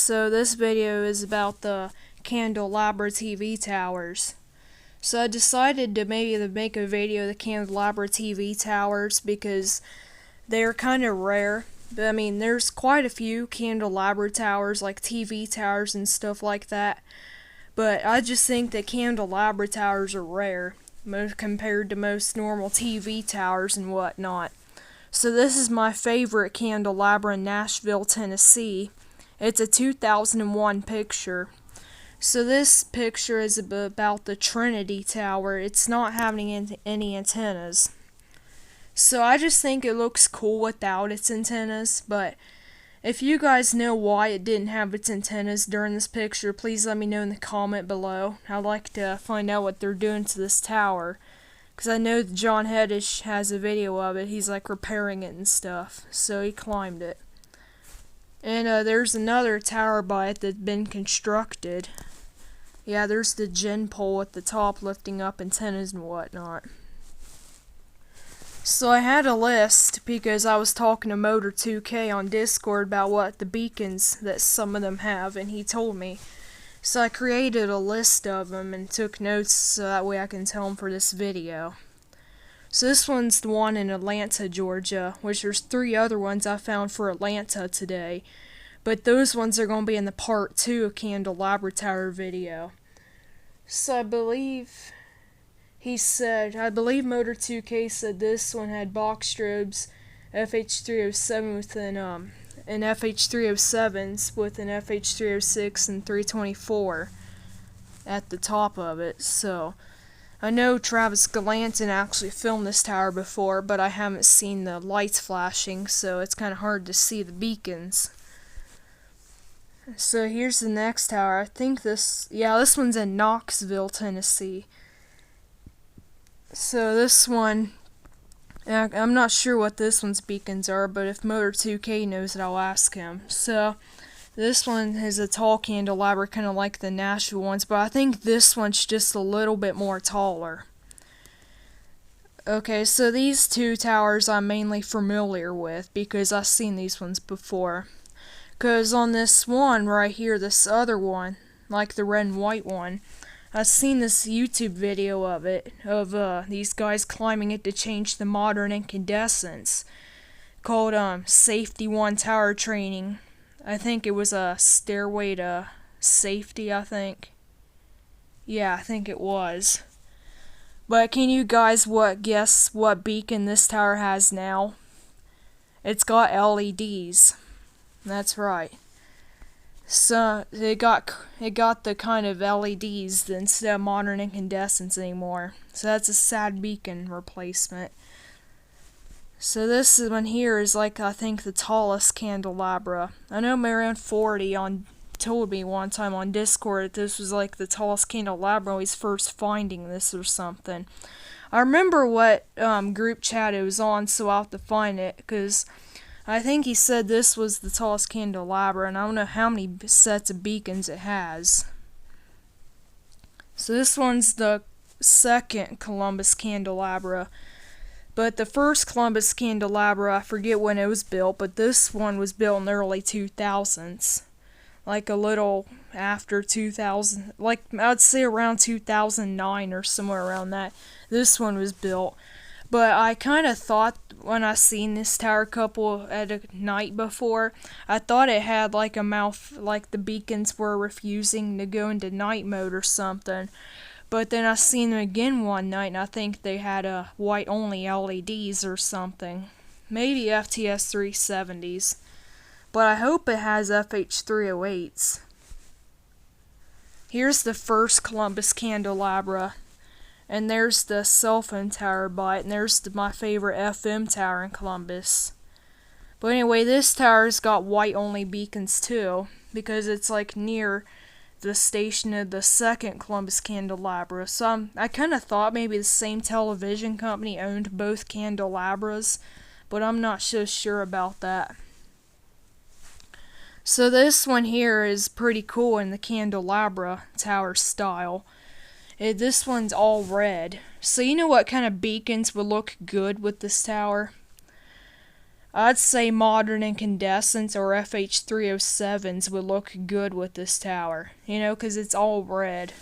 So this video is about the Candelabra TV towers. So I decided to maybe make a video of the Candelabra TV towers because they're kind of rare. But I mean, there's quite a few Candelabra towers, like TV towers and stuff like that. But I just think that Candelabra towers are rare compared to most normal TV towers and whatnot. So this is my favorite Candelabra in Nashville, Tennessee. It's a 2001 picture. So this picture is about the Trinity Tower. It's not having any antennas. So I just think it looks cool without its antennas, but if you guys know why it didn't have its antennas during this picture, please let me know in the comment below. I'd like to find out what they're doing to this tower, because I know John Heddish has a video of it. He's like repairing it and stuff, so he climbed it. And there's another tower by it that's been constructed. Yeah, there's the gen pole at the top lifting up antennas and whatnot. So I had a list because I was talking to Motor 2K on Discord about what the beacons that some of them have, and he told me. So I created a list of them and took notes so that way I can tell them for this video. So this one's the one in Atlanta, Georgia, which there's 3 other ones I found for Atlanta today. But those ones are going to be in the part 2 of Candelabra Tower video. So I believe Motor 2K said this one had box strobes, FH307 with an FH307s with an FH306 and 324 at the top of it. So I know Travis Galantin actually filmed this tower before, but I haven't seen the lights flashing, so it's kind of hard to see the beacons. So here's the next tower. I think this one's in Knoxville, Tennessee. So this one, I'm not sure what this one's beacons are, but if Motor 2K knows it, I'll ask him. So this one is a tall candelabra, kind of like the Nashville ones, but I think this one's just a little bit more taller. Okay, so these 2 towers I'm mainly familiar with because I've seen these ones before. Because on this one right here, this other one, like the red and white one, I've seen this YouTube video of it, of these guys climbing it to change the modern incandescents, called Safety 1 Tower Training. I think it was a stairway to safety, I think. Yeah, I think it was. But can you guys guess what beacon this tower has now? It's got LEDs. That's right. So it got the kind of LEDs instead of modern incandescents anymore. So that's a sad beacon replacement. So this one here is like, I think, the tallest candelabra. I know Marianne 40 told me one time on Discord that this was like the tallest candelabra when he's first finding this or something. I remember what group chat it was on, so I'll have to find it, because I think he said this was the tallest candelabra, and I don't know how many sets of beacons it has. So this one's the second Columbus candelabra. But the first Columbus candelabra, I forget when it was built, but this one was built in the early 2000s. Like a little after 2000, like I'd say around 2009 or somewhere around that. This one was built. But I kind of thought when I seen this tower couple at a night before, I thought it had like a mouth, like the beacons were refusing to go into night mode or something. But then I seen them again one night, and I think they had a white only LEDs or something. Maybe FTS 370s. But I hope it has FH308s. Here's the first Columbus candelabra. And there's the cell phone tower by it, and there's my favorite FM tower in Columbus. But anyway, this tower's got white only beacons too, because it's like near the station of the second Columbus candelabra. So I kind of thought maybe the same television company owned both candelabras, but I'm not so sure about that. So this one here is pretty cool in the candelabra tower style. This one's all red. So you know what kind of beacons would look good with this tower? I'd say modern incandescents or FH307s would look good with this tower, you know, because it's all red.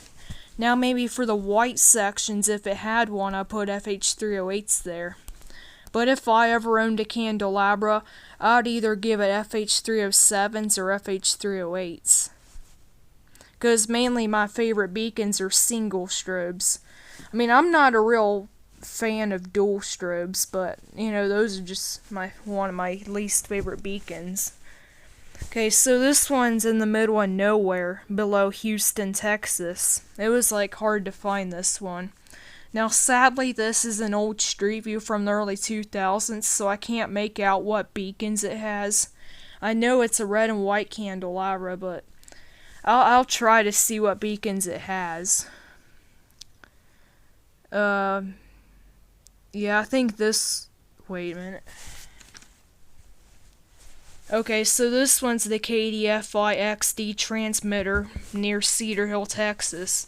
Now maybe for the white sections, if it had one, I'd put FH308s there. But if I ever owned a Candelabra, I'd either give it FH307s or FH308s. Because mainly my favorite beacons are single strobes. I mean, I'm not a real fan of dual strobes, but you know, those are just one of my least favorite beacons. Okay, so this one's in the middle of nowhere, below Houston, Texas. It was like hard to find this one. Now sadly, this is an old street view from the early 2000s, so I can't make out what beacons it has. I know it's a red and white candelabra, but I'll try to see what beacons it has. Yeah, I think this... Wait a minute. Okay, so this one's the KDFI XD transmitter near Cedar Hill, Texas.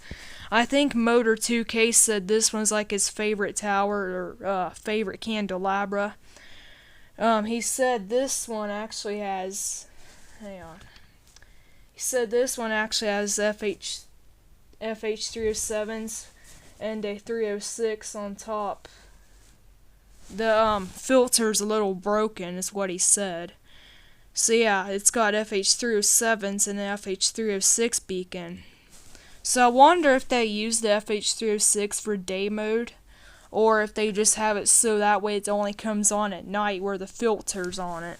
I think Motor 2K said this one's like his favorite tower or favorite candelabra. He said this one actually has... Hang on. He said this one actually has FH307s and a 306 on top. The filter's a little broken, is what he said. So yeah, it's got FH307s and an FH306 beacon. So I wonder if they use the FH306 for day mode, or if they just have it so that way it only comes on at night where the filter's on it.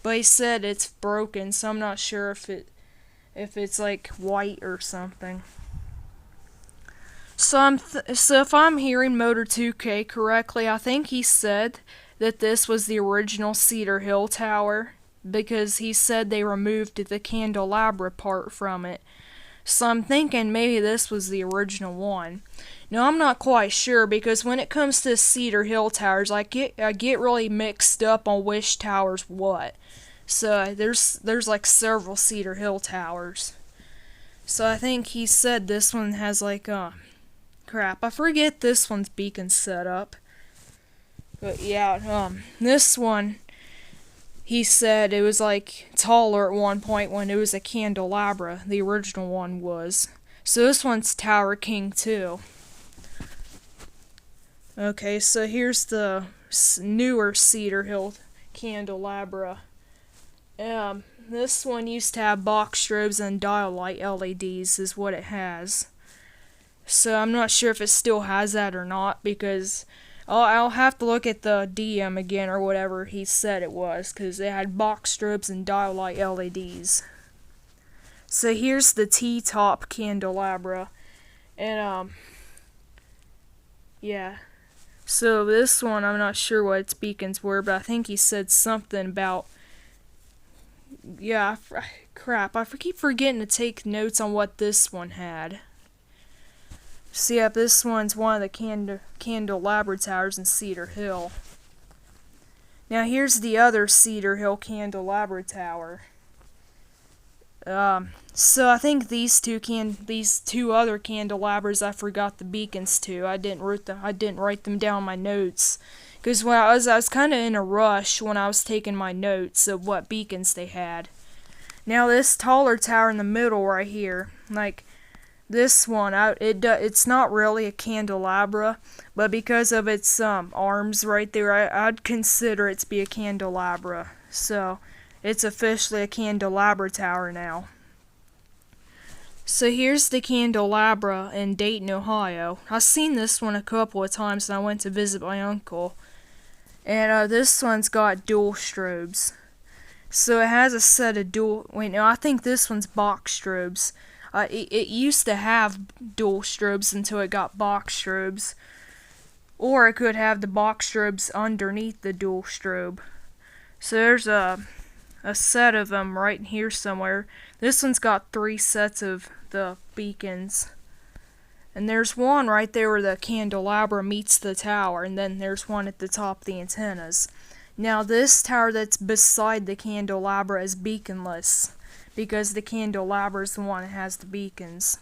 But he said it's broken, so I'm not sure if it's like white or something. So if I'm hearing Motor 2K correctly, I think he said that this was the original Cedar Hill tower, because he said they removed the candelabra part from it. So I'm thinking maybe this was the original one. Now I'm not quite sure, because when it comes to Cedar Hill towers, I get really mixed up on which tower's what. So there's like several Cedar Hill towers. So I think he said this one has like crap, I forget this one's beacon setup. But yeah, this one, he said it was like taller at one point when it was a candelabra. The original one was. So this one's Tower King 2. Okay, so here's the newer Cedar Hill candelabra. This one used to have box strobes and dial light LEDs is what it has. So I'm not sure if it still has that or not, because I'll have to look at the DM again or whatever he said it was, because it had box strobes and dial light LEDs. So here's the T-top candelabra, and yeah. So this one, I'm not sure what its beacons were, but I think he said something about, yeah, crap, I keep forgetting to take notes on what this one had. So yeah, this one's one of the candelabra towers in Cedar Hill. Now here's the other Cedar Hill candelabra tower. So I think these two other candelabras, I forgot the beacons to. I didn't write them down in my notes, because when I was kind of in a rush when I was taking my notes of what beacons they had. Now this taller tower in the middle right here, like this one, it's not really a candelabra, but because of its arms right there, I'd consider it to be a candelabra. So it's officially a candelabra tower now. So here's the candelabra in Dayton, Ohio. I've seen this one a couple of times when I went to visit my uncle. And this one's got dual strobes. So it has a set of I think this one's box strobes. It used to have dual strobes until it got box strobes. Or it could have the box strobes underneath the dual strobe. So there's a set of them right here somewhere. This one's got 3 sets of the beacons. And there's one right there where the candelabra meets the tower, and then there's one at the top of the antennas. Now this tower that's beside the candelabra is beaconless, because the candelabra is the one that has the beacons.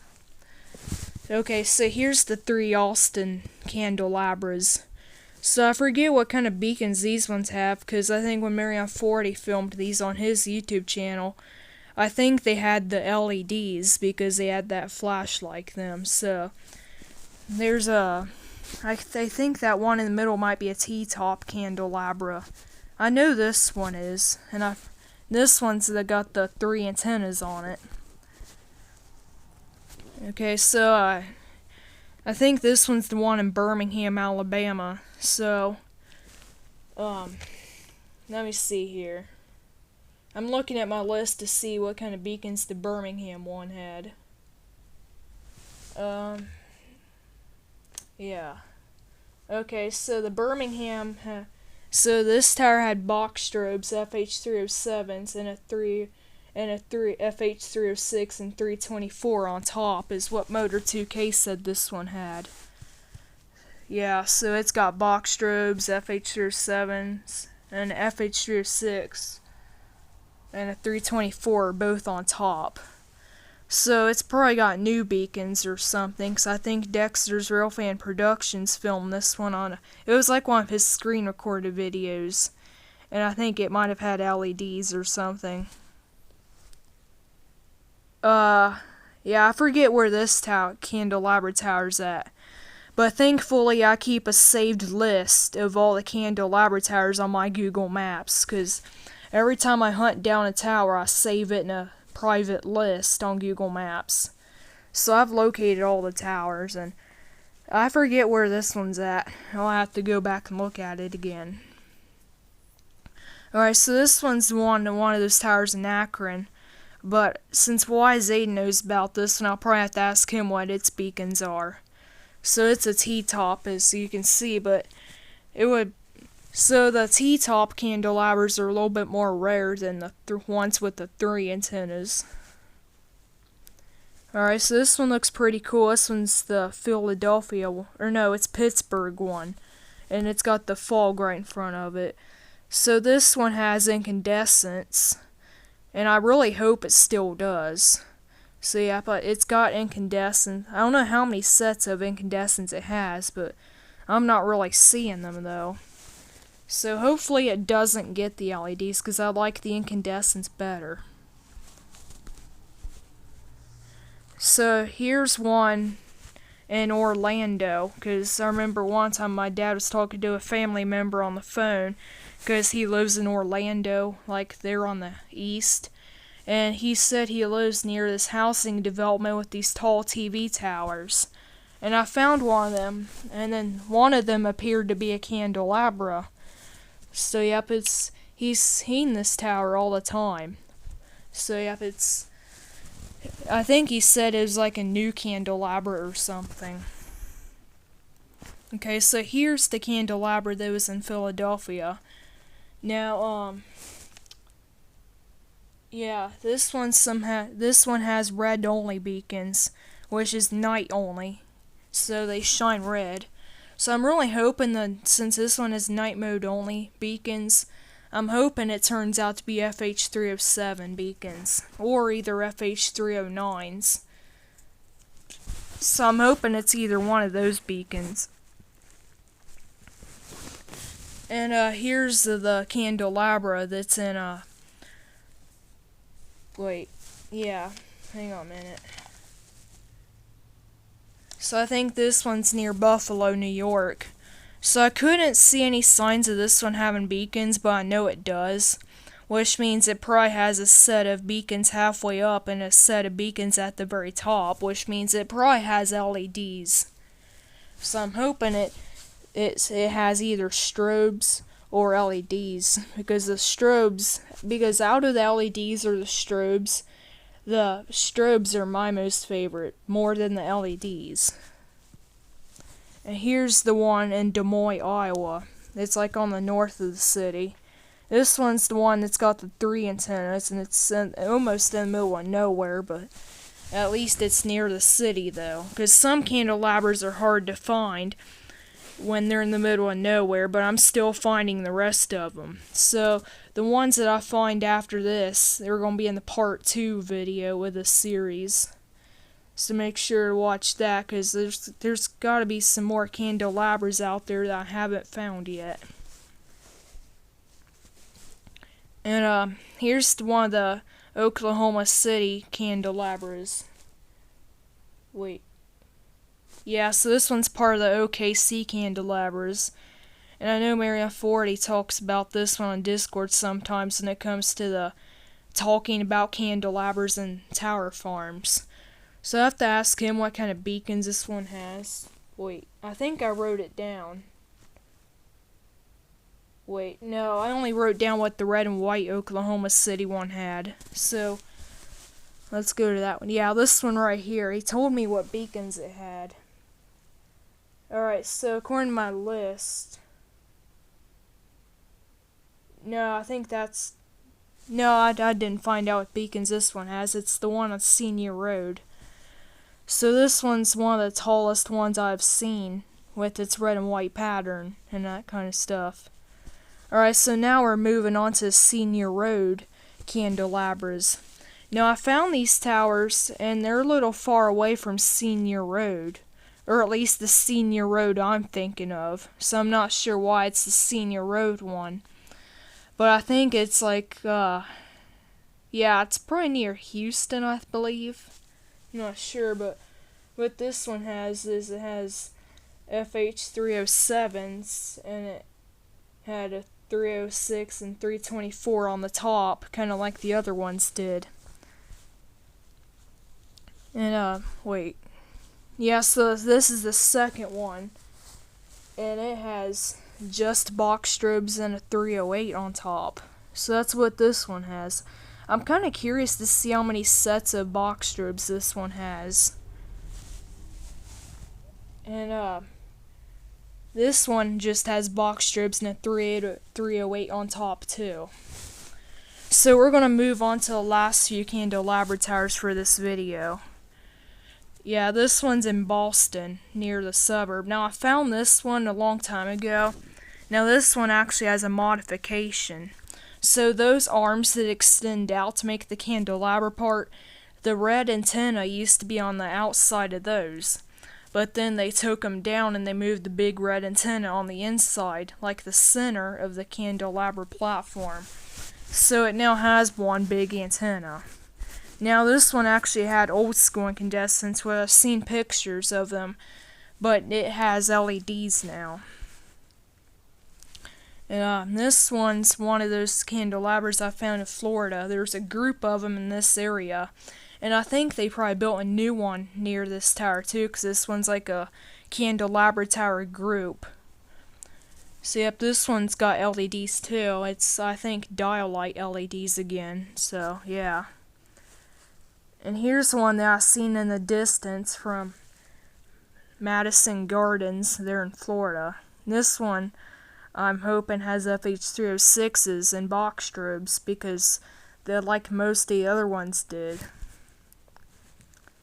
Okay, so here's the 3 Austin candelabras. So I forget what kind of beacons these ones have, because I think when Marion Forty filmed these on his YouTube channel, I think they had the LEDs because they had that flash like them. So there's I think that one in the middle might be a T-top candelabra. I know this one is, and this one's got the 3 antennas on it. Okay, so I think this one's the one in Birmingham, Alabama. So let me see here. I'm looking at my list to see what kind of beacons the Birmingham one had. Yeah. Okay, so the Birmingham, so this tower had box strobes, FH307s, and a FH306 and 324 on top is what Motor 2K said this one had. Yeah, so it's got box strobes, FH307s, and FH306, and a 324 both on top. So it's probably got new beacons or something, because I think Dexter's Real Fan Productions filmed this one on it was like one of his screen recorded videos, and I think it might have had LEDs or something. Yeah, I forget where this Candelabra tower's at, but thankfully I keep a saved list of all the Candelabra towers on my Google Maps, because every time I hunt down a tower I save it in a private list on Google Maps. So I've located all the towers, and I forget where this one's at. I'll have to go back and look at it again. Alright, so this one's one of those towers in Akron, but since YZ knows about this one, I'll probably have to ask him what its beacons are. So it's a T-top, as you can see, but so the T-top candelabras are a little bit more rare than the ones with the 3 antennas. Alright, so this one looks pretty cool. This one's the Philadelphia, or no, it's Pittsburgh one, and it's got the fog right in front of it. So this one has incandescence, and I really hope it still does. So yeah, but it's got incandescent. I don't know how many sets of incandescents it has, but I'm not really seeing them though. So hopefully it doesn't get the LEDs, because I like the incandescents better. So here's one in Orlando, because I remember one time my dad was talking to a family member on the phone, because he lives in Orlando, like they're on the east, and he said he lives near this housing development with these tall TV towers. And I found one of them, and then one of them appeared to be a candelabra. So yep, he's seen this tower all the time. So yep, I think he said it was like a new candelabra or something. Okay, so here's the candelabra that was in Philadelphia. Now, yeah, this one has red only beacons, which is night only, so they shine red. So I'm really hoping that since this one is night mode only beacons, I'm hoping it turns out to be FH307 beacons, or either FH309s. So I'm hoping it's either one of those beacons. And here's the candelabra that's in wait, yeah, hang on a minute. So I think this one's near Buffalo, New York. So I couldn't see any signs of this one having beacons, but I know it does, which means it probably has a set of beacons halfway up and a set of beacons at the very top, which means it probably has LEDs. So I'm hoping it has either strobes or LEDs, because out of the LEDs or the strobes are my most favorite, more than the LEDs. And here's the one in Des Moines, Iowa. It's like on the north of the city. This one's the one that's got the 3 antennas, and it's almost in the middle of nowhere, but at least it's near the city though, because some candelabras are hard to find when they're in the middle of nowhere, but I'm still finding the rest of them. So the ones that I find after this, they're going to be in the part 2 video of this series. So make sure to watch that, because there's got to be some more candelabras out there that I haven't found yet. And here's one of the Oklahoma City candelabras. Wait. Yeah, so this one's part of the OKC candelabras. And I know Marianne Forty talks about this one on Discord sometimes when it comes to the talking about candelabras and tower farms. So I have to ask him what kind of beacons this one has. Wait, I think I wrote it down. Wait, no, I only wrote down what the red and white Oklahoma City one had. So, let's go to that one. Yeah, this one right here. He told me what beacons it had. Alright, so according to my list... No, I think that's... No, I didn't find out what beacons this one has. It's the one on Senior Road. So this one's one of the tallest ones I've seen, with its red and white pattern and that kind of stuff. Alright, so now we're moving on to Senior Road candelabras. Now I found these towers, and they're a little far away from Senior Road. Or at least the Senior Road I'm thinking of. So I'm not sure why it's the Senior Road one. But I think it's like, yeah, it's probably near Houston, I believe. I'm not sure, but what this one has is it has FH307s, and it had a 306 and 324 on the top, kind of like the other ones did. And, wait. Yeah, so this is the second one, and it has just box strobes and a 308 on top. So that's what this one has. I'm kind of curious to see how many sets of box strobes this one has. And, this one just has box strobes and a 308 on top too. So we're going to move on to the last few candelabra towers for this video. Yeah, this one's in Boston, near the suburb. Now I found this one a long time ago. Now this one actually has a modification. So those arms that extend out to make the candelabra part, the red antenna used to be on the outside of those. But then they took them down and they moved the big red antenna on the inside, like the center of the candelabra platform. So it now has one big antenna. Now this one actually had old school incandescents, where I've seen pictures of them, but it has LEDs now. This one's one of those candelabras I found in Florida. There's a group of them in this area. And I think they probably built a new one near this tower too, because this one's like a candelabra tower group. So yep, this one's got LEDs too. It's, I think, dial light LEDs again. So yeah. And here's one that I seen in the distance from Madison Gardens there in Florida. This one, I'm hoping, has FH306s and box strobes, because they're like most of the other ones did.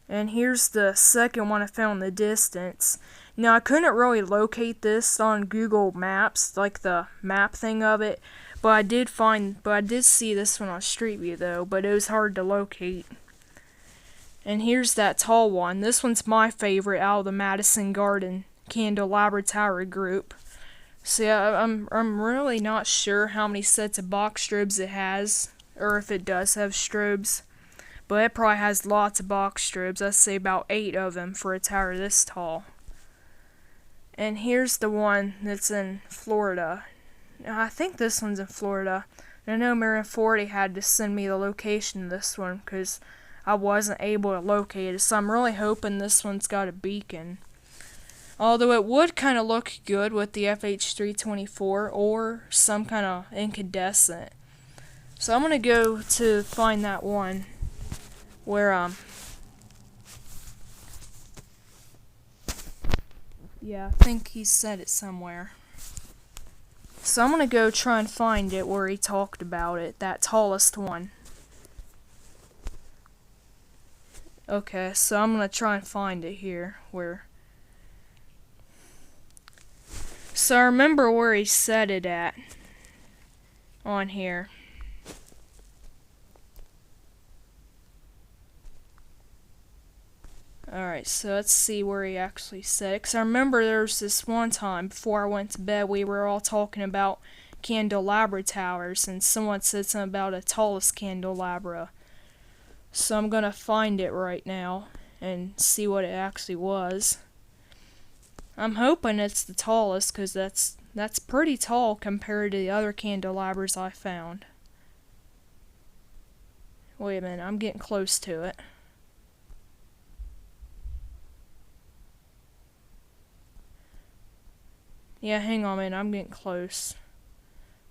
And here's the second one I found in the distance. Now I couldn't really locate this on Google Maps, like the map thing of it, but I did see this one on Street View though, but it was hard to locate. And here's that tall one. This one's my favorite out of the Madison Garden Candelabra Tower group. So yeah, I'm really not sure how many sets of box strobes it has, or if it does have strobes. But it probably has lots of box strobes. I'd say about 8 of them for a tower this tall. And here's the one that's in Florida. Now, I think this one's in Florida. I know Marianne Forty had to send me the location of this one, because I wasn't able to locate it. So I'm really hoping this one's got a beacon. Although it would kind of look good with the FH324 or some kind of incandescent. So I'm going to go to find that one where, yeah, I think he said it somewhere. So I'm going to go try and find it where he talked about it, that tallest one. Okay, so I'm going to try and find it here, where... So I remember where he said it at, on here. Alright, so let's see where he actually said it. Because I remember there was this one time before I went to bed, we were all talking about Candelabra towers, and someone said something about a tallest candelabra. So I'm gonna find it right now and see what it actually was. I'm hoping it's the tallest, because that's pretty tall compared to the other candelabras I found. Wait a minute, I'm getting close to it. Yeah, hang on a minute, I'm getting close.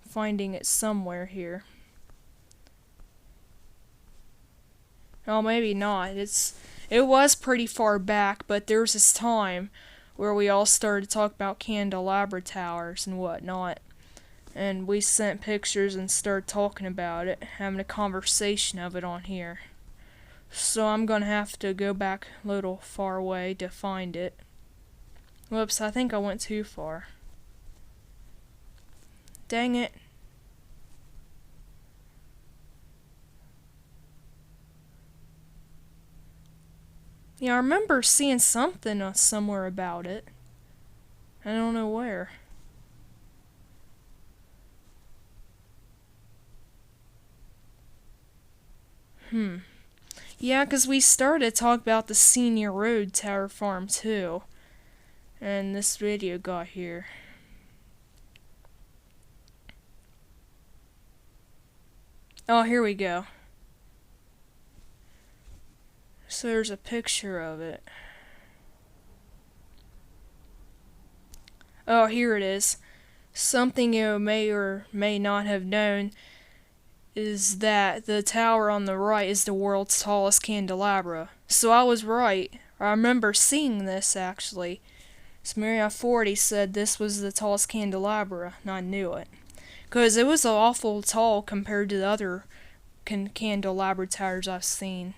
Finding it somewhere here. Oh, maybe not. It was pretty far back, but there was this time where we all started to talk about candelabra towers and whatnot. And we sent pictures and started talking about it, having a conversation of it on here. So I'm gonna have to go back a little far away to find it. Whoops, I think I went too far. Dang it. Yeah, I remember seeing something somewhere about it. I don't know where. Yeah, 'cause we started to talk about the Senior Road Tower Farm too. And this video got here. Oh, here we go. So there's a picture of it. Oh, here it is. Something you may or may not have known is that the tower on the right is the world's tallest candelabra. So I was right. I remember seeing this actually. Samaria 40 said this was the tallest candelabra, and I knew it. Because it was awful tall compared to the other candelabra towers I've seen.